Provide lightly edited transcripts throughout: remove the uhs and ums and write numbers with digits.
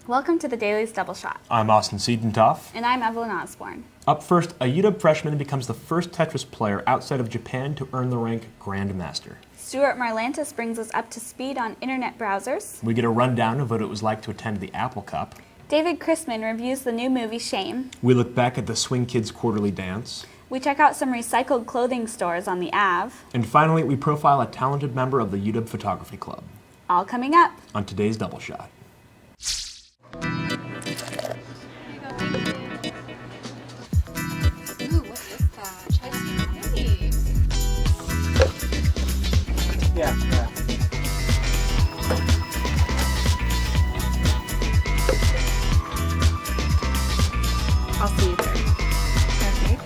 Welcome to the Daily's Double Shot. I'm Austin Siedentoff. And I'm Evelyn Osborne. Up first, a UW freshman becomes the first Tetris player outside of Japan to earn the rank Grandmaster. Stuart Marlantes brings us up to speed on internet browsers. We get a rundown of what it was like to attend the Apple Cup. David Chrisman reviews the new movie Shame. We look back at the Swing Kids quarterly dance. We check out some recycled clothing stores on the Ave. And finally, we profile a talented member of the UW Photography Club. All coming up on today's Double Shot. Ooh, what is that? Chinese. Yeah. I'll see you there. Okay.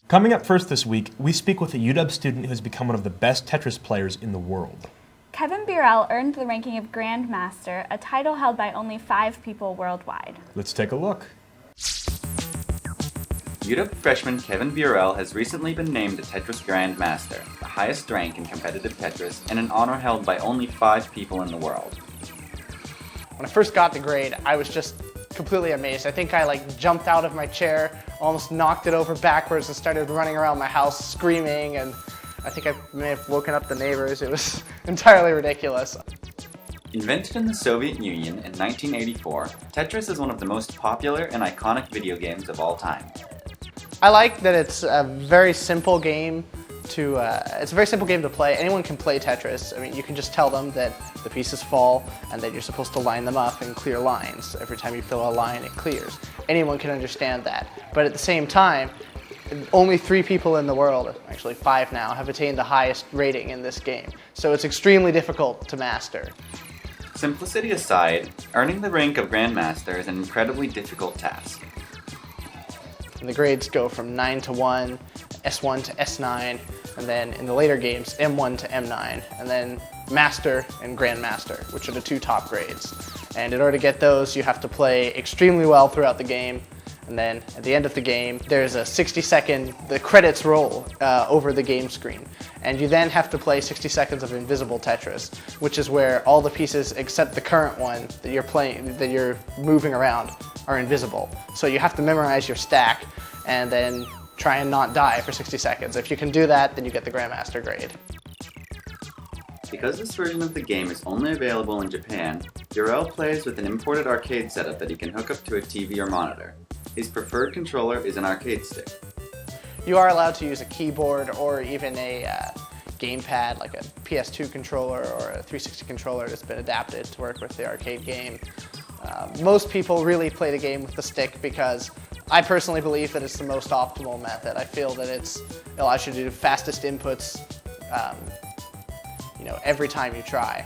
Coming up first this week, we speak with a UW student who has become one of the best Tetris players in the world. Kevin Birrell earned the ranking of Grandmaster, a title held by only 5 people worldwide. Let's take a look. UW freshman Kevin Birrell has recently been named a Tetris Grandmaster, the highest rank in competitive Tetris, and an honor held by only 5 people in the world. When I first got the grade, I was just completely amazed. I think I jumped out of my chair, almost knocked it over backwards and started running around my house screaming, and I think I may have woken up the neighbors. It was entirely ridiculous. Invented in the Soviet Union in 1984, Tetris is one of the most popular and iconic video games of all time. I like that it's a very simple game to play. Anyone can play Tetris. I mean, you can just tell them that the pieces fall and that you're supposed to line them up in clear lines. Every time you fill a line, it clears. Anyone can understand that. But at the same time, only 3 people in the world, actually 5 now, have attained the highest rating in this game. So it's extremely difficult to master. Simplicity aside, earning the rank of Grandmaster is an incredibly difficult task. And the grades go from 9 to 1, S1 to S9, and then in the later games, M1 to M9, and then Master and Grandmaster, which are the 2 top grades. And in order to get those, you have to play extremely well throughout the game. And then at the end of the game, there's a 60-second, the credits roll over the game screen. And you then have to play 60 seconds of invisible Tetris, which is where all the pieces except the current one that you're playing, that you're moving around, are invisible. So you have to memorize your stack and then try and not die for 60 seconds. If you can do that, then you get the Grandmaster grade. Because this version of the game is only available in Japan, Birrell plays with an imported arcade setup that he can hook up to a TV or monitor. His preferred controller is an arcade stick. You are allowed to use a keyboard or even a gamepad, like a PS2 controller or a 360 controller that's been adapted to work with the arcade game. Most people really play the game with the stick because I personally believe that it's the most optimal method. I feel that it allows you to do fastest inputs every time you try.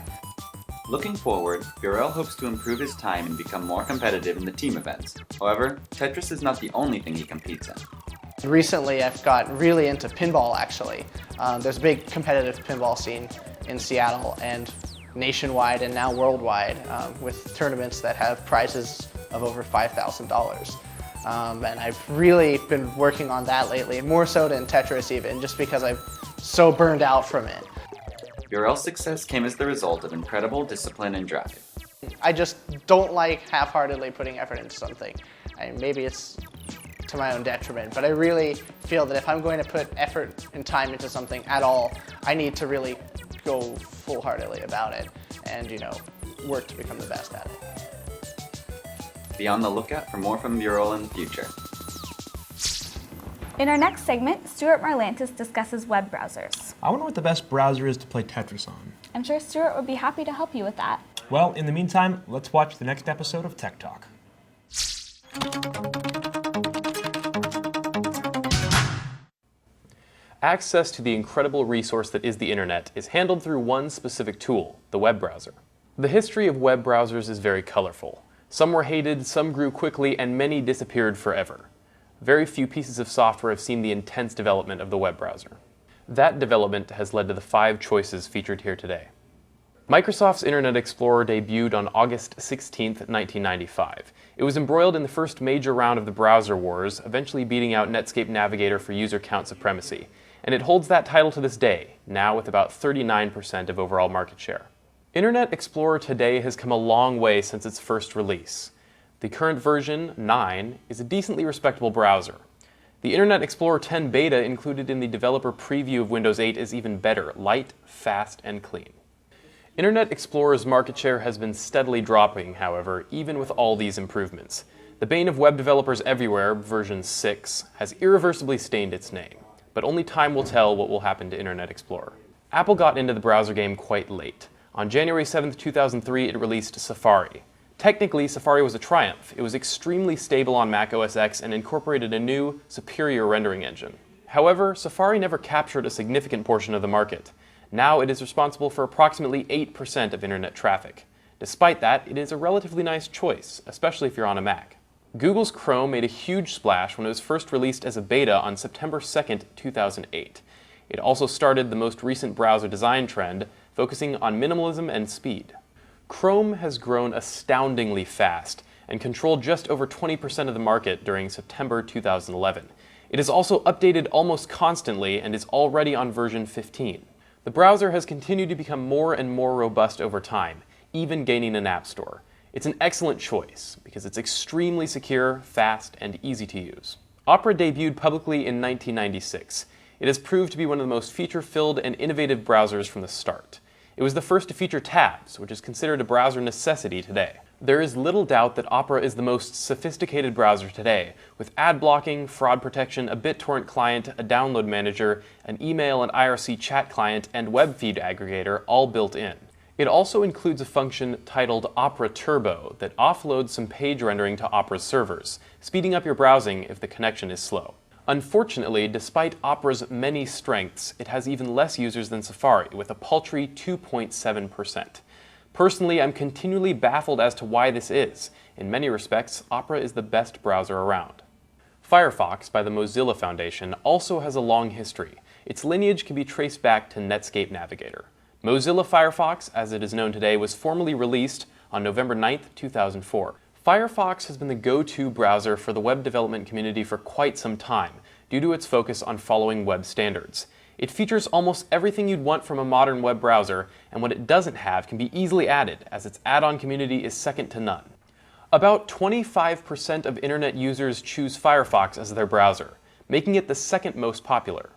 Looking forward, Birrell hopes to improve his time and become more competitive in the team events. However, Tetris is not the only thing he competes in. Recently, I've got really into pinball, actually. There's a big competitive pinball scene in Seattle and nationwide and now worldwide with tournaments that have prizes of over $5,000. And I've really been working on that lately, more so than Tetris even, just because I'm so burned out from it. Birrell's success came as the result of incredible discipline and drive. I just don't like half-heartedly putting effort into something. Maybe it's to my own detriment, but I really feel that if I'm going to put effort and time into something at all, I need to really go full-heartedly about it and, work to become the best at it. Be on the lookout for more from Birrell in the future. In our next segment, Stuart Marlantes discusses web browsers. I wonder what the best browser is to play Tetris on. I'm sure Stuart would be happy to help you with that. Well, in the meantime, let's watch the next episode of Tech Talk. Access to the incredible resource that is the internet is handled through one specific tool, the web browser. The history of web browsers is very colorful. Some were hated, some grew quickly, and many disappeared forever. Very few pieces of software have seen the intense development of the web browser. That development has led to the 5 choices featured here today. Microsoft's Internet Explorer debuted on August 16, 1995. It was embroiled in the first major round of the browser wars, eventually beating out Netscape Navigator for user count supremacy, and it holds that title to this day, now with about 39% of overall market share. Internet Explorer today has come a long way since its first release. The current version, 9, is a decently respectable browser. The Internet Explorer 10 beta included in the developer preview of Windows 8 is even better, light, fast, and clean. Internet Explorer's market share has been steadily dropping, however, even with all these improvements. The bane of web developers everywhere, version 6, has irreversibly stained its name, but only time will tell what will happen to Internet Explorer. Apple got into the browser game quite late. On January 7, 2003, it released Safari. Technically, Safari was a triumph. It was extremely stable on Mac OS X and incorporated a new, superior rendering engine. However, Safari never captured a significant portion of the market. Now it is responsible for approximately 8% of internet traffic. Despite that, it is a relatively nice choice, especially if you're on a Mac. Google's Chrome made a huge splash when it was first released as a beta on September 2, 2008. It also started the most recent browser design trend, focusing on minimalism and speed. Chrome has grown astoundingly fast and controlled just over 20% of the market during September 2011. It is also updated almost constantly and is already on version 15. The browser has continued to become more and more robust over time, even gaining an app store. It's an excellent choice because it's extremely secure, fast, and easy to use. Opera debuted publicly in 1996. It has proved to be one of the most feature-filled and innovative browsers from the start. It was the first to feature tabs, which is considered a browser necessity today. There is little doubt that Opera is the most sophisticated browser today, with ad blocking, fraud protection, a BitTorrent client, a download manager, an email and IRC chat client, and web feed aggregator all built in. It also includes a function titled Opera Turbo that offloads some page rendering to Opera's servers, speeding up your browsing if the connection is slow. Unfortunately, despite Opera's many strengths, it has even less users than Safari, with a paltry 2.7%. Personally, I'm continually baffled as to why this is. In many respects, Opera is the best browser around. Firefox, by the Mozilla Foundation, also has a long history. Its lineage can be traced back to Netscape Navigator. Mozilla Firefox, as it is known today, was formally released on November 9, 2004. Firefox has been the go-to browser for the web development community for quite some time, due to its focus on following web standards. It features almost everything you'd want from a modern web browser, and what it doesn't have can be easily added, as its add-on community is second to none. About 25% of internet users choose Firefox as their browser, making it the second most popular.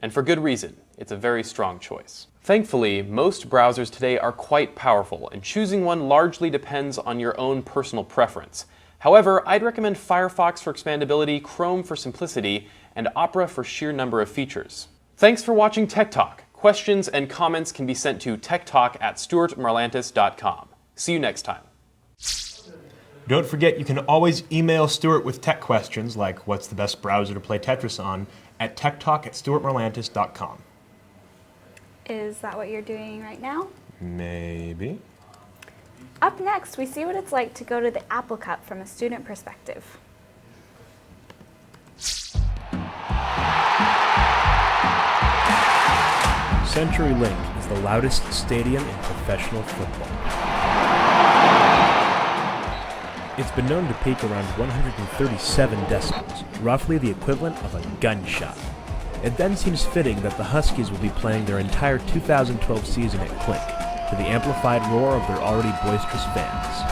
And for good reason, it's a very strong choice. Thankfully, most browsers today are quite powerful, and choosing one largely depends on your own personal preference. However, I'd recommend Firefox for expandability, Chrome for simplicity, and Opera for sheer number of features. Thanks for watching TechTalk. Questions and comments can be sent to techtalk@stuartmarlantes.com. See you next time. Don't forget, you can always email Stuart with tech questions, like what's the best browser to play Tetris on, at techtalk@stuartmarlantes.com. Is that what you're doing right now? Maybe. Up next, we see what it's like to go to the Apple Cup from a student perspective. CenturyLink is the loudest stadium in professional football. It's been known to peak around 137 decibels, roughly the equivalent of a gunshot. It then seems fitting that the Huskies will be playing their entire 2012 season at Clink, to the amplified roar of their already boisterous fans.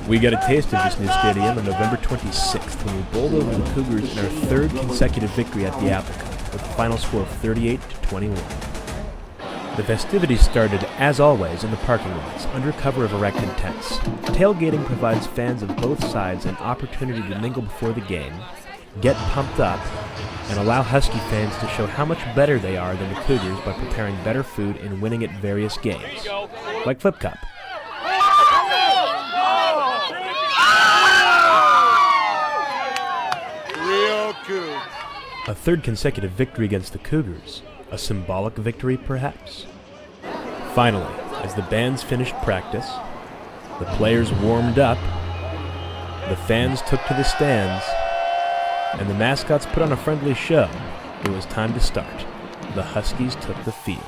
We get a taste of this new stadium on November 26th when we bowled over the Cougars in our third consecutive victory at the Apple Cup, with a final score of 38-21. The festivities started, as always, in the parking lots, under cover of erected tents. Tailgating provides fans of both sides an opportunity to mingle before the game, get pumped up, and allow Husky fans to show how much better they are than the Cougars by preparing better food and winning at various games, like Flip Cup. Real good. A third consecutive victory against the Cougars. A symbolic victory, perhaps? Finally, as the bands finished practice, the players warmed up, the fans took to the stands, and the mascots put on a friendly show, it was time to start. The Huskies took the field.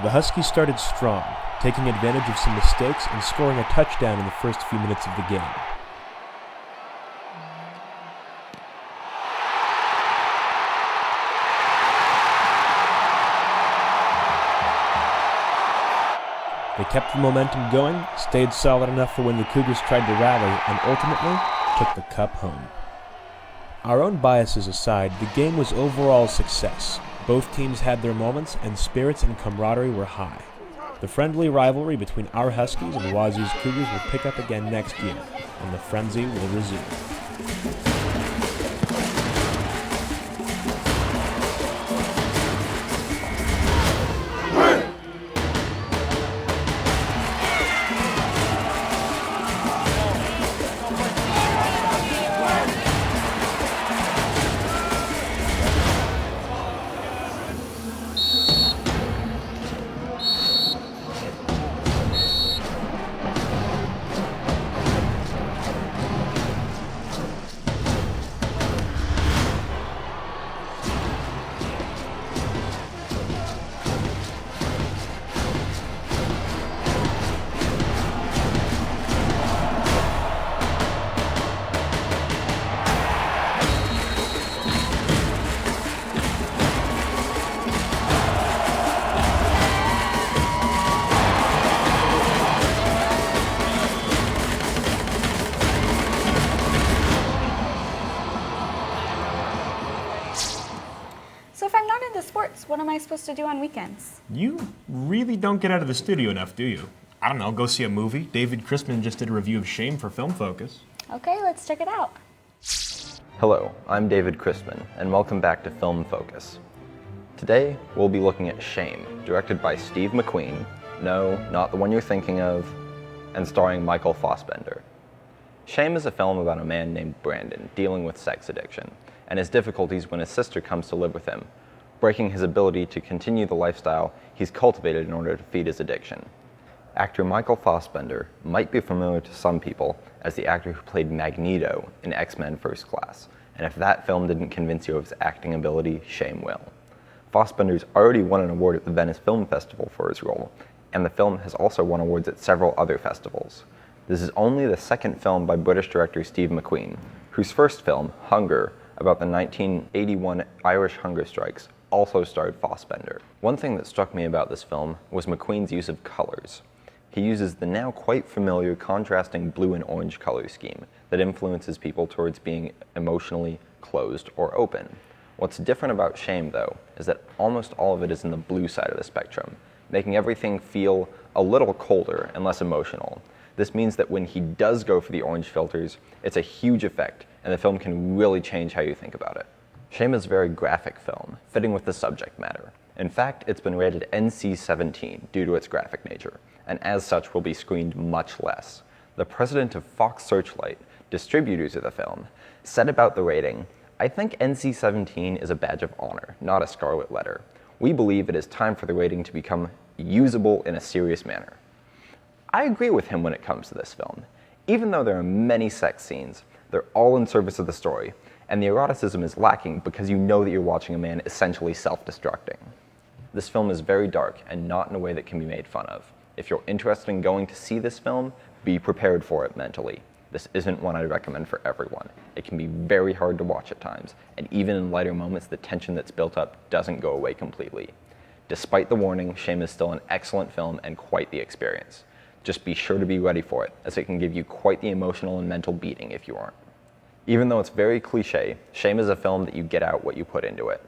The Huskies started strong, taking advantage of some mistakes and scoring a touchdown in the first few minutes of the game. They kept the momentum going, stayed solid enough for when the Cougars tried to rally, and ultimately took the cup home. Our own biases aside, the game was overall a success. Both teams had their moments, and spirits and camaraderie were high. The friendly rivalry between our Huskies and Wazoo's Cougars will pick up again next year, and the frenzy will resume. Sports, what am I supposed to do on weekends? You really don't get out of the studio enough, do you? I don't know, go see a movie. David Chrisman just did a review of Shame for Film Focus. Okay, let's check it out. Hello, I'm David Chrisman, and welcome back to Film Focus. Today, we'll be looking at Shame, directed by Steve McQueen, no, not the one you're thinking of, and starring Michael Fassbender. Shame is a film about a man named Brandon dealing with sex addiction, and his difficulties when his sister comes to live with him, breaking his ability to continue the lifestyle he's cultivated in order to feed his addiction. Actor Michael Fassbender might be familiar to some people as the actor who played Magneto in X-Men First Class, and if that film didn't convince you of his acting ability, Shame will. Fassbender's already won an award at the Venice Film Festival for his role, and the film has also won awards at several other festivals. This is only the second film by British director Steve McQueen, whose first film, Hunger, about the 1981 Irish hunger strikes, also starred Fassbender. One thing that struck me about this film was McQueen's use of colors. He uses the now quite familiar contrasting blue and orange color scheme that influences people towards being emotionally closed or open. What's different about Shame, though, is that almost all of it is in the blue side of the spectrum, making everything feel a little colder and less emotional. This means that when he does go for the orange filters, it's a huge effect, and the film can really change how you think about it. Shame is a very graphic film, fitting with the subject matter. In fact, it's been rated NC-17 due to its graphic nature, and as such will be screened much less. The president of Fox Searchlight, distributors of the film, said about the rating, "I think NC-17 is a badge of honor, not a scarlet letter. We believe it is time for the rating to become usable in a serious manner." I agree with him when it comes to this film. Even though there are many sex scenes, they're all in service of the story, and the eroticism is lacking because you know that you're watching a man essentially self-destructing. This film is very dark and not in a way that can be made fun of. If you're interested in going to see this film, be prepared for it mentally. This isn't one I'd recommend for everyone. It can be very hard to watch at times, and even in lighter moments, the tension that's built up doesn't go away completely. Despite the warning, Shame is still an excellent film and quite the experience. Just be sure to be ready for it, as it can give you quite the emotional and mental beating if you aren't. Even though it's very cliche, Shame is a film that you get out what you put into it.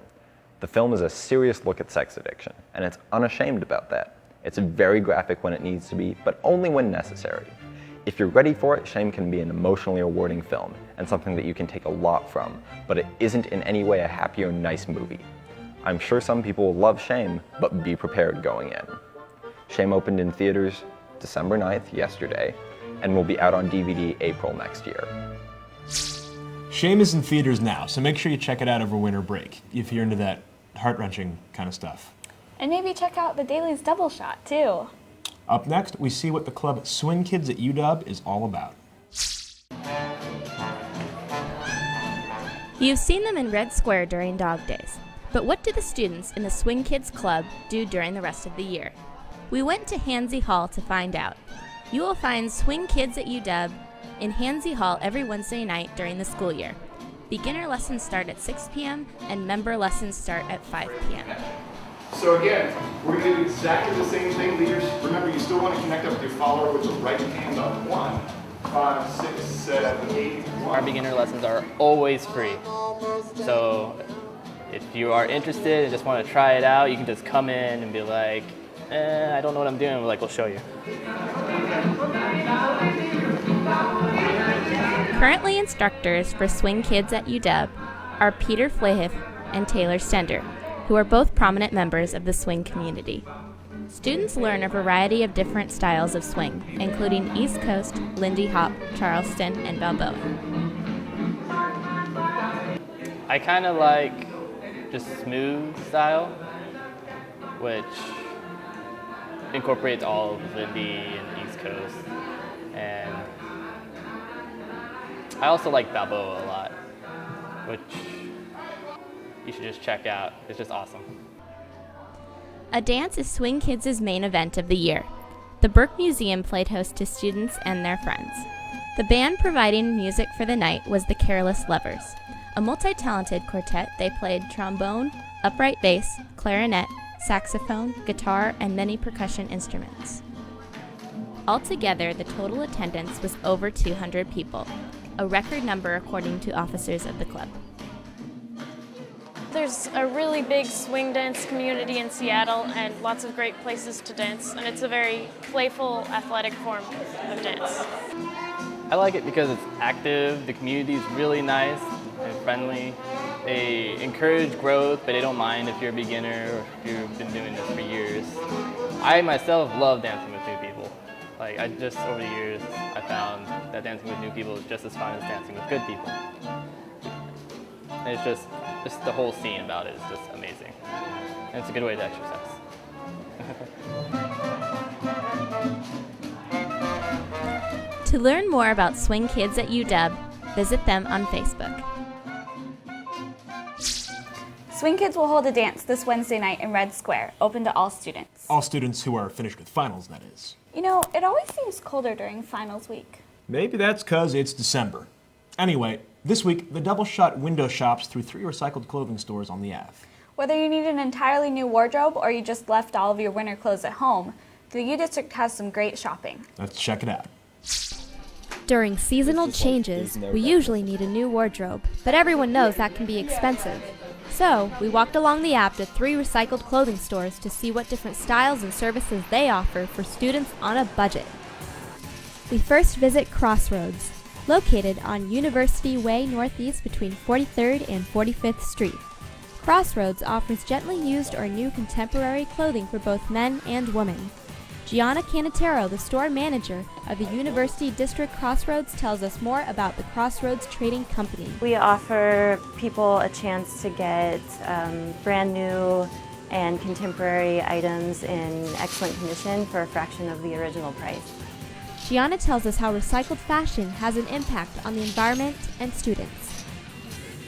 The film is a serious look at sex addiction, and it's unashamed about that. It's very graphic when it needs to be, but only when necessary. If you're ready for it, Shame can be an emotionally rewarding film, and something that you can take a lot from, but it isn't in any way a happy or nice movie. I'm sure some people will love Shame, but be prepared going in. Shame opened in theaters December 9th, yesterday, and will be out on DVD April next year. Shame is in theaters now, so make sure you check it out over winter break, if you're into that heart-wrenching kind of stuff. And maybe check out the Daily's Double Shot, too. Up next, we see what the club Swing Kids at UW is all about. You've seen them in Red Square during Dog Days, but what do the students in the Swing Kids Club do during the rest of the year? We went to Hansey Hall to find out. You will find Swing Kids at UW in Hansey Hall every Wednesday night during the school year. Beginner lessons start at 6 p.m. and member lessons start at 5 p.m. So again, we're going to do exactly the same thing, leaders. Remember, you still want to connect up with your follower with the right hand on 1, 5, 6, 7, 8, 1. Our beginner lessons are always free. So if you are interested and just want to try it out, you can just come in and be like, I don't know what I'm doing. We're like, we'll show you. Currently instructors for Swing Kids at UW are Peter Flahiff and Taylor Stender, who are both prominent members of the swing community. Students learn a variety of different styles of swing, including East Coast, Lindy Hop, Charleston, and Balboa. I kind of like just smooth style, which incorporates all of Lindy and East Coast. And I also like Balboa a lot, which you should just check out. It's just awesome. A dance is Swing Kids' main event of the year. The Burke Museum played host to students and their friends. The band providing music for the night was the Careless Lovers, a multi-talented quartet. They played trombone, upright bass, clarinet, saxophone, guitar, and many percussion instruments. Altogether, the total attendance was over 200 people, a record number according to officers of the club. There's a really big swing dance community in Seattle and lots of great places to dance, and it's a very playful, athletic form of dance. I like it because it's active, the community is really nice and friendly. They encourage growth, but they don't mind if you're a beginner or if you've been doing this for years. I myself love dancing with new people. Like, over the years, I found that dancing with new people is just as fun as dancing with good people. And it's just the whole scene about it is just amazing. And it's a good way to exercise. To learn more about Swing Kids at UW, visit them on Facebook. Swing Kids will hold a dance this Wednesday night in Red Square, open to all students. All students who are finished with finals, that is. You know, it always seems colder during finals week. Maybe that's 'cause it's December. Anyway, this week, the Double Shot window shops through 3 recycled clothing stores on the Ave. Whether you need an entirely new wardrobe or you just left all of your winter clothes at home, the U District has some great shopping. Let's check it out. During seasonal changes, we usually need a new wardrobe, but everyone knows that can be expensive. So, we walked along the Ave to 3 recycled clothing stores to see what different styles and services they offer for students on a budget. We first visit Crossroads, located on University Way Northeast between 43rd and 45th Street. Crossroads offers gently used or new contemporary clothing for both men and women. Gianna Canatero, the store manager of the University District Crossroads, tells us more about the Crossroads Trading Company. We offer people a chance to get brand new and contemporary items in excellent condition for a fraction of the original price. Gianna tells us how recycled fashion has an impact on the environment and students.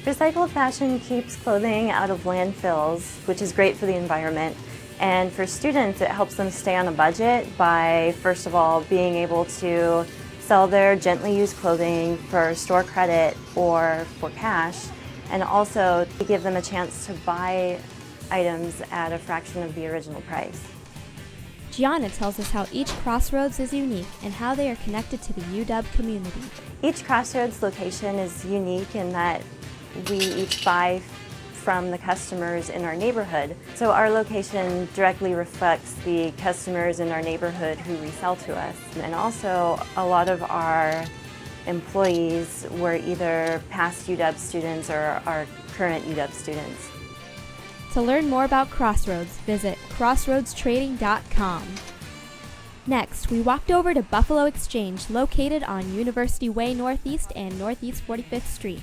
Recycled fashion keeps clothing out of landfills, which is great for the environment. And for students, it helps them stay on a budget by, first of all, being able to sell their gently used clothing for store credit or for cash, and also to give them a chance to buy items at a fraction of the original price. Gianna tells us how each Crossroads is unique and how they are connected to the UW community. Each Crossroads location is unique in that we each buy from the customers in our neighborhood. So our location directly reflects the customers in our neighborhood who resell to us. And also a lot of our employees were either past UW students or are current UW students. To learn more about Crossroads, visit crossroadstrading.com. Next, we walked over to Buffalo Exchange, located on University Way Northeast and Northeast 45th Street.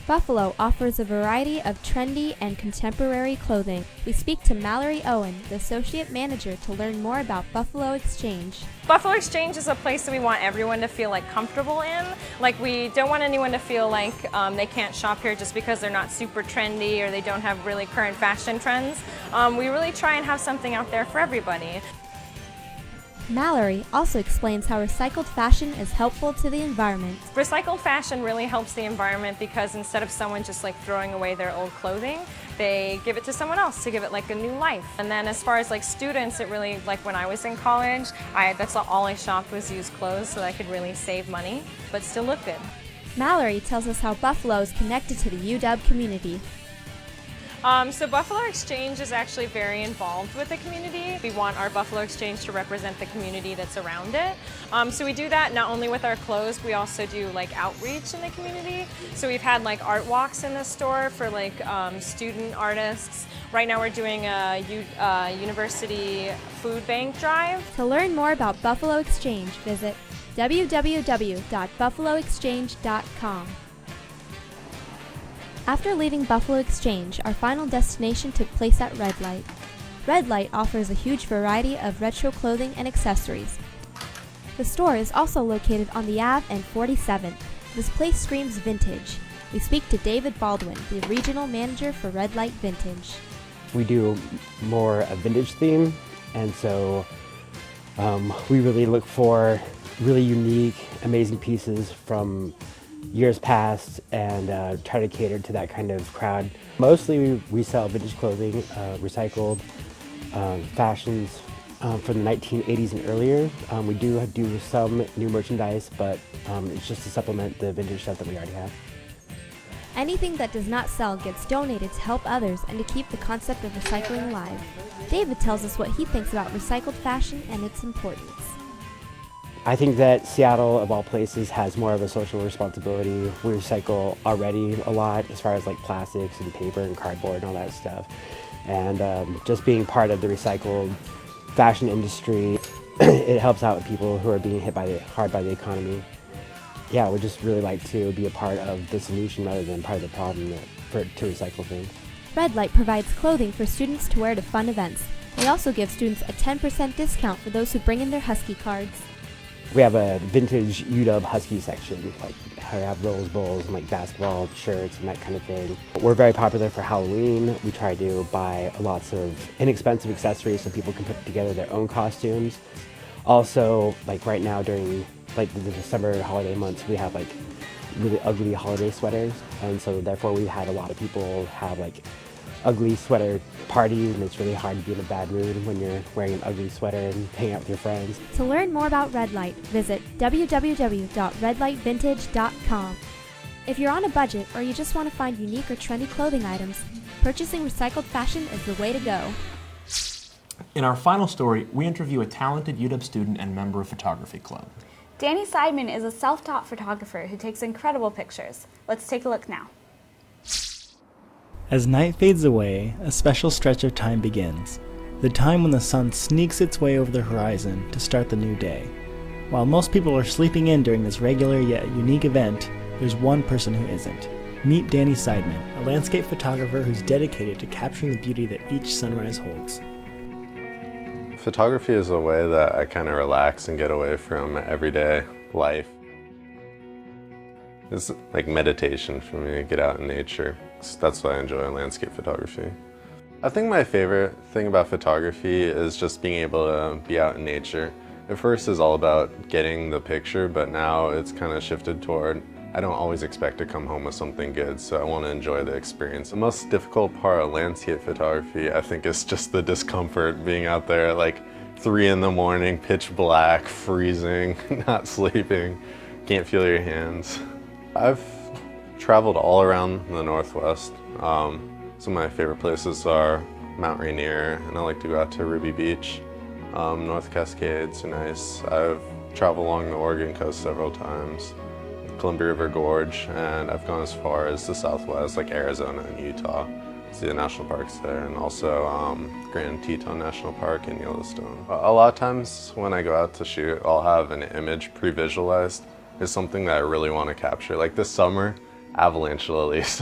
Buffalo offers a variety of trendy and contemporary clothing. We speak to Mallory Owen, the associate manager, to learn more about Buffalo Exchange. Buffalo Exchange is a place that we want everyone to feel comfortable in. We don't want anyone to feel like they can't shop here just because they're not super trendy or they don't have really current fashion trends. We really try and have something out there for everybody. Mallory also explains how recycled fashion is helpful to the environment. Recycled fashion really helps the environment because instead of someone just throwing away their old clothing, they give it to someone else to give it like a new life. And then as far as like students, it really, like when I was in college, that's all I shopped was used clothes so that I could really save money, but still look good. Mallory tells us how Buffalo is connected to the UW community. So Buffalo Exchange is actually very involved with the community. We want our Buffalo Exchange to represent the community that's around it. So we do that not only with our clothes, we also do like outreach in the community. So we've had like art walks in the store for like student artists. Right now we're doing a university food bank drive. To learn more about Buffalo Exchange, visit www.buffaloexchange.com. After leaving Buffalo Exchange, our final destination took place at Red Light. Red Light offers a huge variety of retro clothing and accessories. The store is also located on the Ave and 47th. This place screams vintage. We speak to David Baldwin, the regional manager for Red Light Vintage. We do more a vintage theme, and so we really look for really unique, amazing pieces from years past and try to cater to that kind of crowd. Mostly we sell vintage clothing, recycled fashions from the 1980s and earlier. We do some new merchandise, but it's just to supplement the vintage stuff that we already have. Anything that does not sell gets donated to help others and to keep the concept of recycling alive. David tells us what he thinks about recycled fashion and its importance. I think that Seattle, of all places, has more of a social responsibility. We recycle already a lot as far as like plastics and paper and cardboard and all that stuff. And just being part of the recycled fashion industry, it helps out people who are being hit hard by the economy. Yeah, we just really like to be a part of the solution rather than part of the problem to recycle things. Red Light provides clothing for students to wear to fun events. They also give students a 10% discount for those who bring in their Husky cards. We have a vintage UW Husky section, like I have Rose Bowls and like basketball shirts and that kind of thing. We're very popular for Halloween. We try to buy lots of inexpensive accessories so people can put together their own costumes. Also, like right now during like the December holiday months, we have like really ugly holiday sweaters, and so therefore we had a lot of people have like ugly sweater parties, and it's really hard to be in a bad mood when you're wearing an ugly sweater and hanging out with your friends. To learn more about Red Light, visit www.redlightvintage.com. If you're on a budget or you just want to find unique or trendy clothing items, purchasing recycled fashion is the way to go. In our final story, we interview a talented UW student and member of Photography Club. Danny Seidman is a self-taught photographer who takes incredible pictures. Let's take a look now. As night fades away, a special stretch of time begins. The time when the sun sneaks its way over the horizon to start the new day. While most people are sleeping in during this regular yet unique event, there's one person who isn't. Meet Danny Seidman, a landscape photographer who's dedicated to capturing the beauty that each sunrise holds. Photography is a way that I kind of relax and get away from everyday life. It's like meditation for me to get out in nature. That's why I enjoy landscape photography. I think my favorite thing about photography is just being able to be out in nature. At first it's all about getting the picture, but now it's kind of shifted toward I don't always expect to come home with something good, so I want to enjoy the experience. The most difficult part of landscape photography, I think, is just the discomfort being out there at like 3 in the morning, pitch black, freezing, not sleeping, can't feel your hands. I've traveled all around the Northwest. Some of my favorite places are Mount Rainier, and I like to go out to Ruby Beach. North Cascades are nice. I've traveled along the Oregon coast several times. Columbia River Gorge, and I've gone as far as the Southwest, like Arizona and Utah, see the national parks there, and also Grand Teton National Park in Yellowstone. A lot of times when I go out to shoot, I'll have an image pre-visualized. It's something that I really want to capture. Like this summer, avalanche lilies.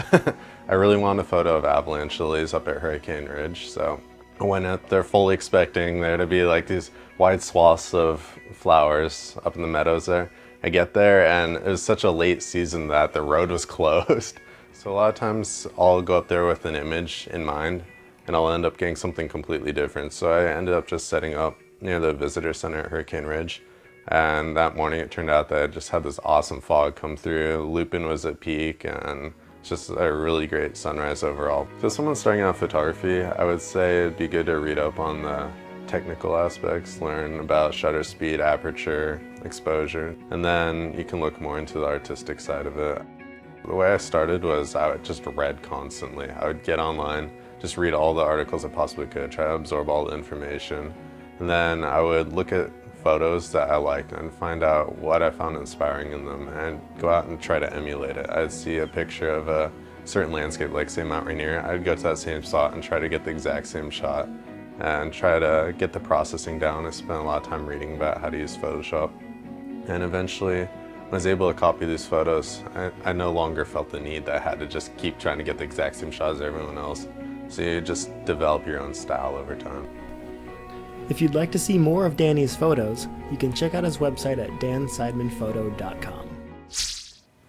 I really want a photo of avalanche lilies up at Hurricane Ridge, so I went out there fully expecting there to be like these wide swaths of flowers up in the meadows there. I get there and it was such a late season that the road was closed. So a lot of times I'll go up there with an image in mind and I'll end up getting something completely different. So I ended up just setting up near the visitor center at Hurricane Ridge. And that morning it turned out that I just had this awesome fog come through. Lupin was at peak and Just a really great sunrise overall. For someone starting out photography, I would say it'd be good to read up on the technical aspects, learn about shutter speed, aperture, exposure, and then you can look more into the artistic side of it. The way I started was I just read constantly. I would get online, just read all the articles I possibly could, try to absorb all the information, and then I would look at photos that I liked and find out what I found inspiring in them and go out and try to emulate it. I'd see a picture of a certain landscape, like say Mount Rainier, I'd go to that same spot and try to get the exact same shot and try to get the processing down. I spent a lot of time reading about how to use Photoshop. And eventually, when I was able to copy these photos, I no longer felt the need that I had to just keep trying to get the exact same shot as everyone else. So you just develop your own style over time. If you'd like to see more of Danny's photos, you can check out his website at danseidmanphoto.com.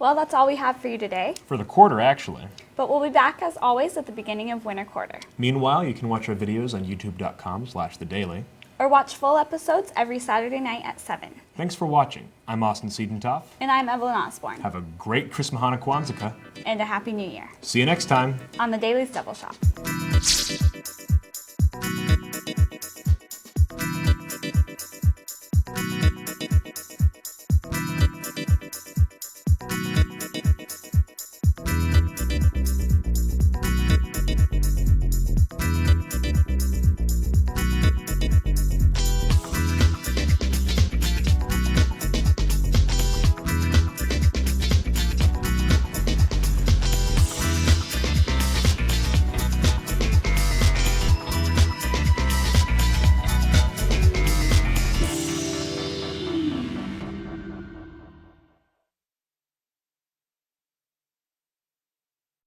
Well, that's all we have for you today, For the quarter, actually. but we'll be back as always at the beginning of winter quarter. Meanwhile, you can watch our videos on youtube.com/thedaily. Or watch full episodes every Saturday night at 7. Thanks for watching. I'm Austin Siedentoff. And I'm Evelyn Osborne. Have a great Christmas Kwanzaa. And a Happy New Year See you next time. on the Daily's Double Shop.